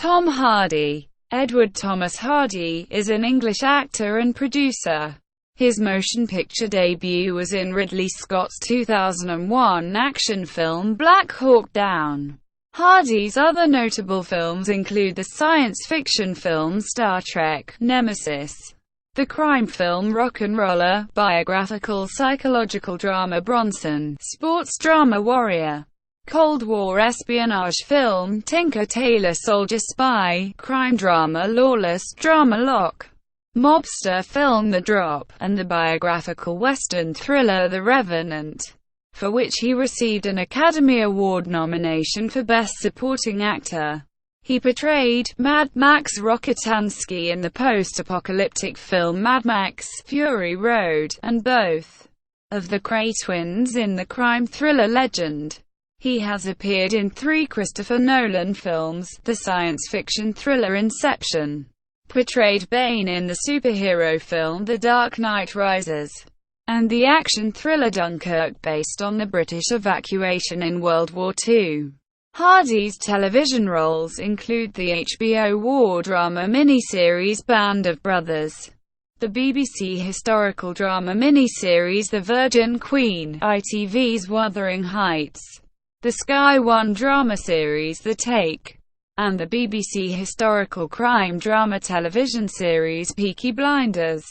Tom Hardy. Edward Thomas Hardy is an English actor and producer. His motion picture debut was in Ridley Scott's 2001 action film Black Hawk Down. Hardy's other notable films include the science fiction film Star Trek: Nemesis, the crime film RocknRolla, biographical psychological drama Bronson, sports drama Warrior, Cold War espionage film Tinker Tailor Soldier Spy, crime drama Lawless, drama Locke, mobster film The Drop, and the biographical western thriller The Revenant, for which he received an Academy Award nomination for Best Supporting Actor. He portrayed Mad Max Rockatansky in the post-apocalyptic film Mad Max: Fury Road, and both of the Kray twins in the crime thriller Legend. He has appeared in 3 Christopher Nolan films, the science fiction thriller Inception, portrayed Bane in the superhero film The Dark Knight Rises, and the action thriller Dunkirk based on the British evacuation in World War II. Hardy's television roles include the HBO war drama miniseries Band of Brothers, the BBC historical drama miniseries The Virgin Queen, ITV's Wuthering Heights, the Sky One drama series The Take, and the BBC historical crime drama television series Peaky Blinders.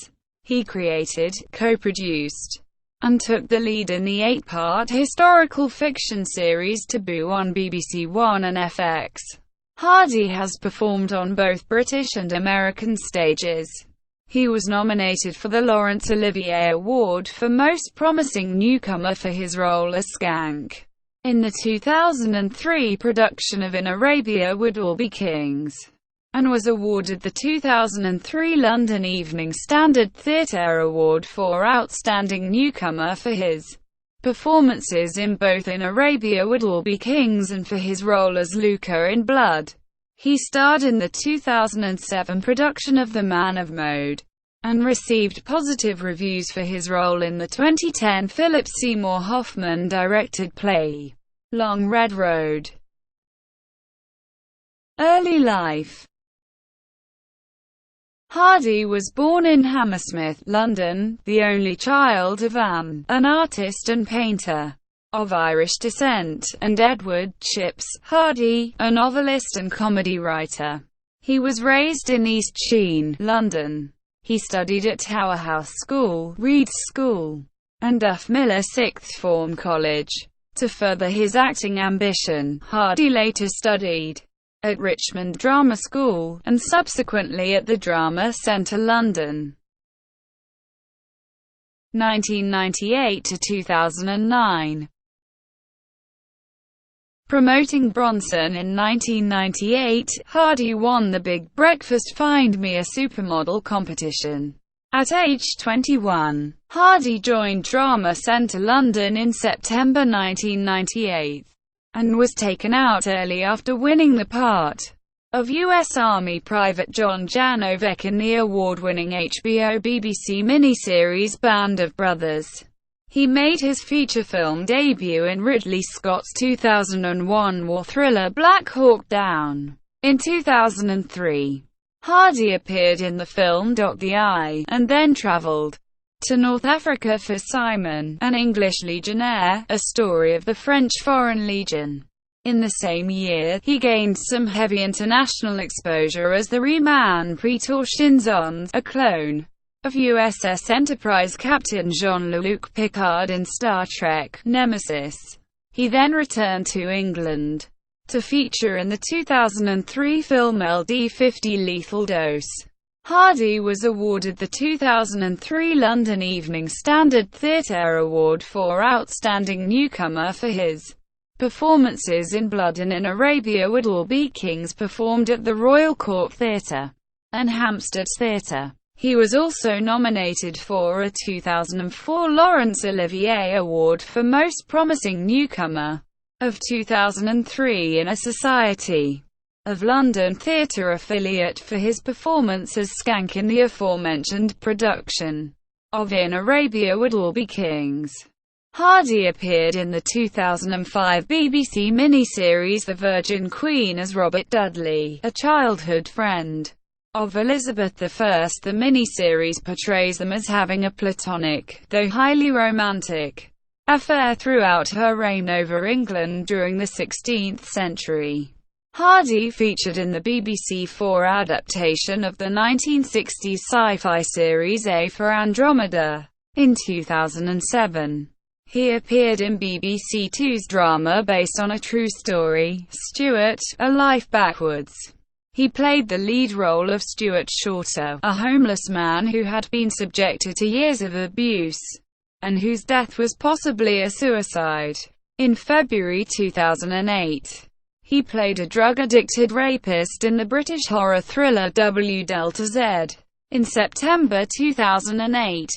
He created, co-produced, and took the lead in the 8-part historical fiction series Taboo on BBC One and FX. Hardy has performed on both British and American stages. He was nominated for the Laurence Olivier Award for Most Promising Newcomer for his role as Skank in the 2003 production of In Arabia Would All Be Kings, and was awarded the 2003 London Evening Standard Theatre Award for Outstanding Newcomer for his performances in both In Arabia Would All Be Kings and for his role as Luca in Blood. He starred in the 2007 production of The Man of Mode, and received positive reviews for his role in the 2010 Philip Seymour Hoffman-directed play, Long Red Road. Early life. Hardy was born in Hammersmith, London, the only child of an artist and painter of Irish descent, and Edward Chips Hardy, a novelist and comedy writer. He was raised in East Sheen, London. He studied at Tower House School, Reed School, and Duff Miller Sixth Form College. To further his acting ambition, Hardy later studied at Richmond Drama School, and subsequently at the Drama Centre London. 1998 to 2009. Promoting Bronson in 1998, Hardy won the Big Breakfast Find Me a Supermodel competition. At age 21, Hardy joined Drama Centre London in September 1998, and was taken out early after winning the part of U.S. Army Private John Janovic in the award-winning HBO-BBC miniseries Band of Brothers. He made his feature film debut in Ridley Scott's 2001 war thriller Black Hawk Down. In 2003, Hardy appeared in the film The Eye, and then travelled to North Africa for Simon, an English legionnaire, a story of the French Foreign Legion. In the same year, he gained some heavy international exposure as the Reman Pretor Shinzons, a clone of USS Enterprise Captain Jean-Luc Picard in Star Trek: Nemesis. He then returned to England to feature in the 2003 film LD50 Lethal Dose. Hardy was awarded the 2003 London Evening Standard Theatre Award for Outstanding Newcomer for his performances in Blood and In Arabia Would All Be Kings, performed at the Royal Court Theatre and Hampstead Theatre. He was also nominated for a 2004 Laurence Olivier Award for Most Promising Newcomer of 2003 in a Society of London Theatre affiliate for his performance as Skank in the aforementioned production of In Arabia Would All Be Kings. Hardy appeared in the 2005 BBC miniseries The Virgin Queen as Robert Dudley, a childhood friend of Elizabeth I. The miniseries portrays them as having a platonic, though highly romantic, affair throughout her reign over England during the 16th century. Hardy featured in the BBC4 adaptation of the 1960s sci-fi series A for Andromeda in 2007. He appeared in BBC Two's drama based on a true story, Stuart, A Life Backwards. He played the lead role of Stuart Shorter, a homeless man who had been subjected to years of abuse, and whose death was possibly a suicide. In February 2008, he played a drug-addicted rapist in the British horror thriller W Delta Z. In September 2008,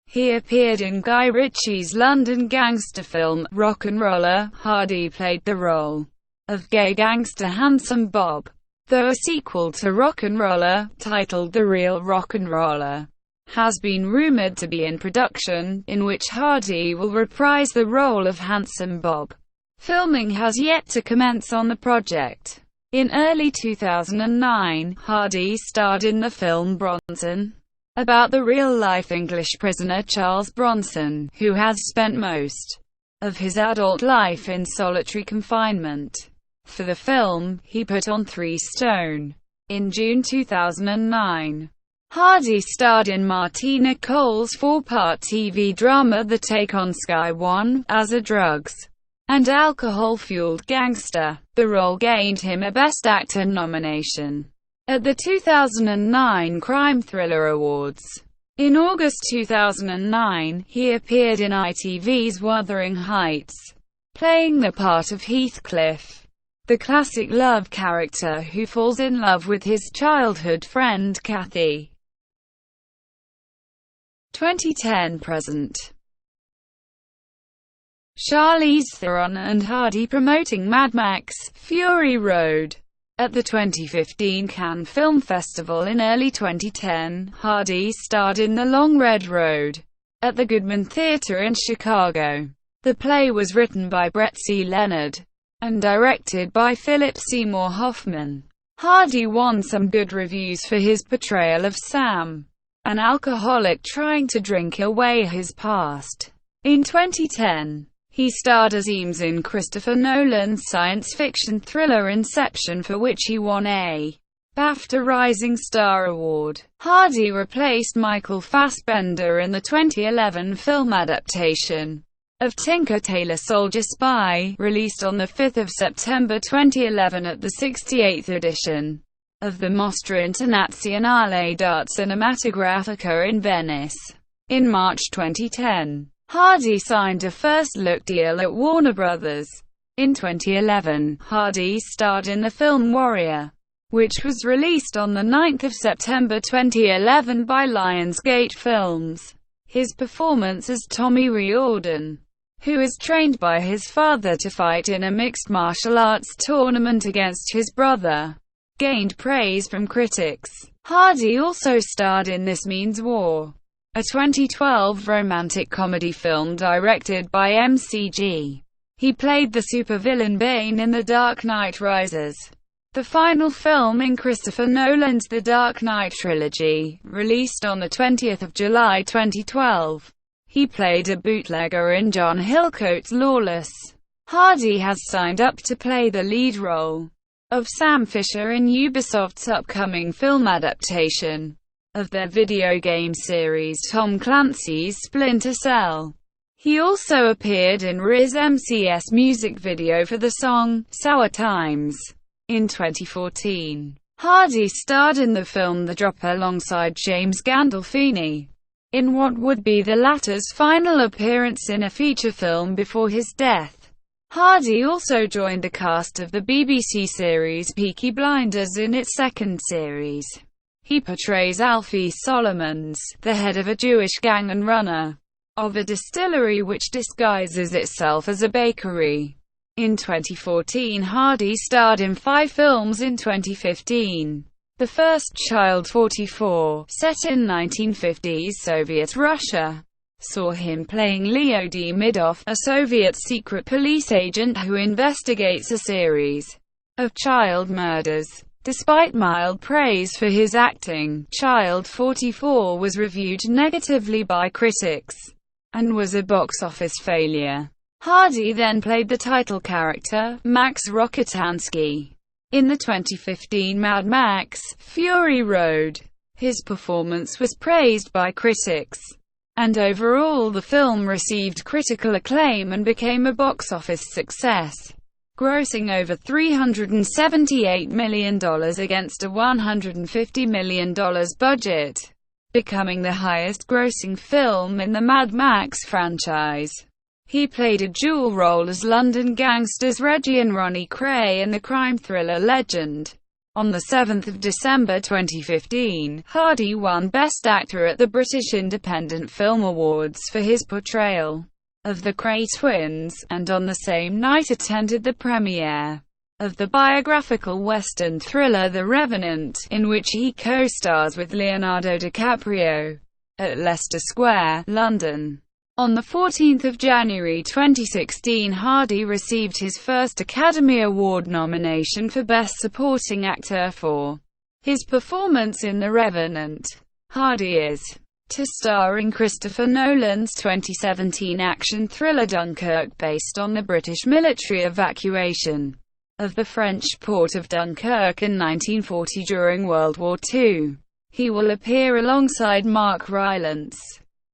he appeared in Guy Ritchie's London gangster film, RocknRolla. Hardy played the role of gay gangster Handsome Bob, though a sequel to RocknRolla, titled The Real RocknRolla, has been rumored to be in production, in which Hardy will reprise the role of Handsome Bob. Filming has yet to commence on the project. In early 2009, Hardy starred in the film Bronson, about the real-life English prisoner Charles Bronson, who has spent most of his adult life in solitary confinement. For the film, he put on 3 stone. In June 2009, Hardy starred in Martina Cole's 4-part TV drama The Take on Sky One, as a drugs and alcohol-fueled gangster. The role gained him a Best Actor nomination at the 2009 Crime Thriller Awards. In August 2009, he appeared in ITV's Wuthering Heights, playing the part of Heathcliff, the classic love character who falls in love with his childhood friend Kathy. 2010-present. Charlize Theron and Hardy promoting Mad Max: Fury Road. At the 2015 Cannes Film Festival in early 2010, Hardy starred in The Long Red Road at the Goodman Theatre in Chicago. The play was written by Brett C. Leonard and directed by Philip Seymour Hoffman. Hardy won some good reviews for his portrayal of Sam, an alcoholic trying to drink away his past. In 2010, he starred as Eames in Christopher Nolan's science fiction thriller Inception, for which he won a BAFTA Rising Star Award. Hardy replaced Michael Fassbender in the 2011 film adaptation of Tinker Tailor Soldier Spy, released on 5 September 2011 at the 68th edition of the Mostra Internazionale d'Arte Cinematografica in Venice. In March 2010, Hardy signed a first-look deal at Warner Bros. In 2011, Hardy starred in the film Warrior, which was released on 9 September 2011 by Lionsgate Films. His performance as Tommy Riordan, who is trained by his father to fight in a mixed martial arts tournament against his brother, gained praise from critics. Hardy also starred in This Means War, a 2012 romantic comedy film directed by MCG. He played the supervillain Bane in The Dark Knight Rises, the final film in Christopher Nolan's The Dark Knight trilogy, released on 20 July 2012. He played a bootlegger in John Hillcoat's Lawless. Hardy has signed up to play the lead role of Sam Fisher in Ubisoft's upcoming film adaptation of their video game series Tom Clancy's Splinter Cell. He also appeared in Riz MC's music video for the song Sour Times in 2014. Hardy starred in the film The Drop alongside James Gandolfini, in what would be the latter's final appearance in a feature film before his death. Hardy also joined the cast of the BBC series Peaky Blinders in its second series. He portrays Alfie Solomons, the head of a Jewish gang and runner of a distillery which disguises itself as a bakery. In 2014, Hardy starred in 5 films. In 2015, The First Child 44, set in 1950s Soviet Russia, saw him playing Leo Demidov, a Soviet secret police agent who investigates a series of child murders. Despite mild praise for his acting, Child 44 was reviewed negatively by critics and was a box office failure. Hardy then played the title character, Max Rockatansky, in the 2015 Mad Max: Fury Road. His performance was praised by critics, and overall the film received critical acclaim and became a box office success, grossing over $378 million against a $150 million budget, becoming the highest-grossing film in the Mad Max franchise. He played a dual role as London gangsters Reggie and Ronnie Kray in the crime thriller Legend. On 7 December 2015, Hardy won Best Actor at the British Independent Film Awards for his portrayal of the Kray twins, and on the same night attended the premiere of the biographical Western thriller The Revenant, in which he co-stars with Leonardo DiCaprio, at Leicester Square, London. On 14 January 2016, Hardy received his first Academy Award nomination for Best Supporting Actor for his performance in The Revenant. Hardy is to star in Christopher Nolan's 2017 action thriller Dunkirk, based on the British military evacuation of the French port of Dunkirk in 1940 during World War II. He will appear alongside Mark Rylance,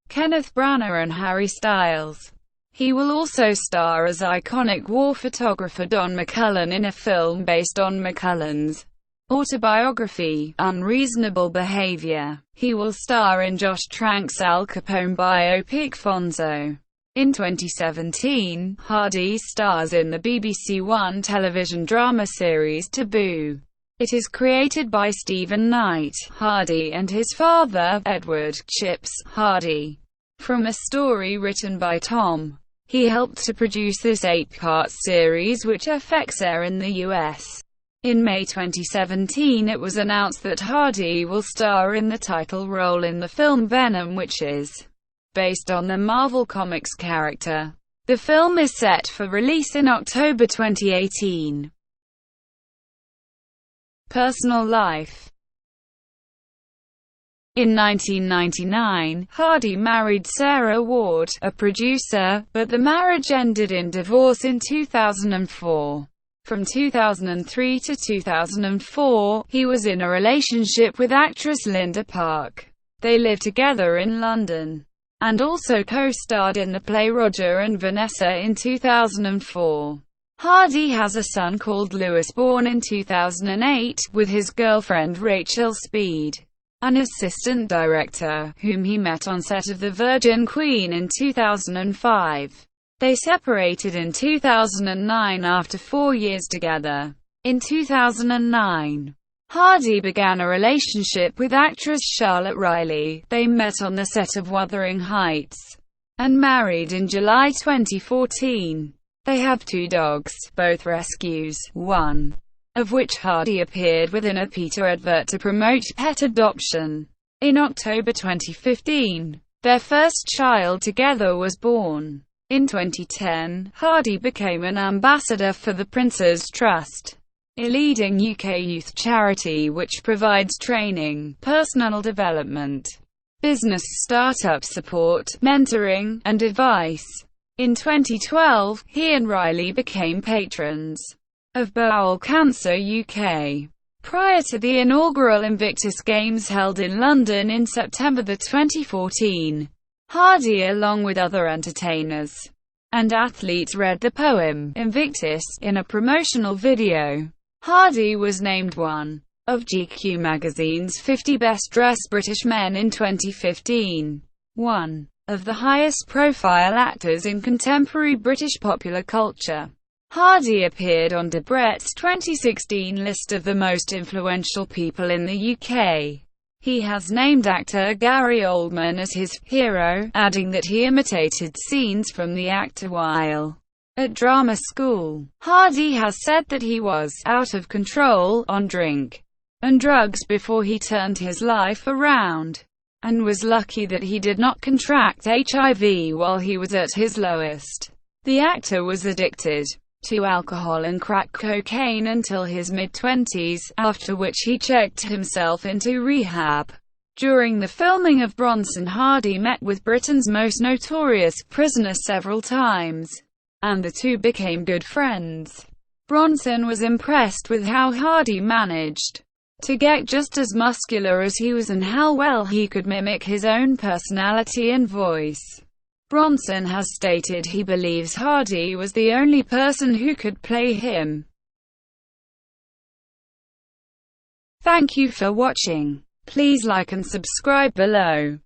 Kenneth Branagh and Harry Styles. He will also star as iconic war photographer Don McCullin in a film based on McCullin's autobiography, Unreasonable Behavior. He will star in Josh Trank's Al Capone biopic Fonzo. In 2017, Hardy stars in the BBC One television drama series Taboo. It is created by Stephen Knight, Hardy and his father, Edward Chips Hardy, from a story written by Tom. He helped to produce this 8-part series, which FX air in the US. In May 2017, it was announced that Hardy will star in the title role in the film Venom, which is based on the Marvel Comics character. The film is set for release in October 2018. Personal life. In 1999, Hardy married Sarah Ward, a producer, but the marriage ended in divorce in 2004. From 2003 to 2004, he was in a relationship with actress Linda Park. They lived together in London, and also co-starred in the play Roger and Vanessa in 2004. Hardy has a son called Lewis, born in 2008, with his girlfriend Rachel Speed, an assistant director, whom he met on set of The Virgin Queen in 2005. They separated in 2009 after 4 years together. In 2009, Hardy began a relationship with actress Charlotte Riley. They met on the set of Wuthering Heights and married in July 2014. They have 2 dogs, both rescues, one of which Hardy appeared with in a PETA advert to promote pet adoption. In October 2015, their first child together was born. In 2010, Hardy became an ambassador for the Prince's Trust, a leading UK youth charity which provides training, personal development, business startup support, mentoring, and advice. In 2012, he and Riley became patrons of Bowel Cancer UK. Prior to the inaugural Invictus Games held in London in September 2014, Hardy, along with other entertainers and athletes, read the poem Invictus in a promotional video. Hardy was named one of GQ magazine's 50 best-dressed British men in 2015, one of the highest-profile actors in contemporary British popular culture. Hardy appeared on Debrett's 2016 list of the most influential people in the UK. He has named actor Gary Oldman as his hero, adding that he imitated scenes from the actor while at drama school. Hardy has said that he was out of control on drink and drugs before he turned his life around. and was lucky that he did not contract HIV while he was at his lowest. The actor was addicted to alcohol and crack cocaine until his mid-20s, after which he checked himself into rehab. During the filming of Bronson, Hardy met with Britain's most notorious prisoner several times, and the two became good friends. Bronson was impressed with how Hardy managed to get just as muscular as he was and how well he could mimic his own personality and voice. Bronson has stated he believes Hardy was the only person who could play him. Thank you for watching. Please like and subscribe below.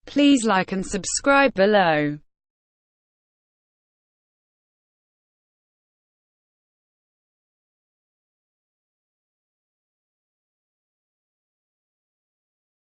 Please like and subscribe below.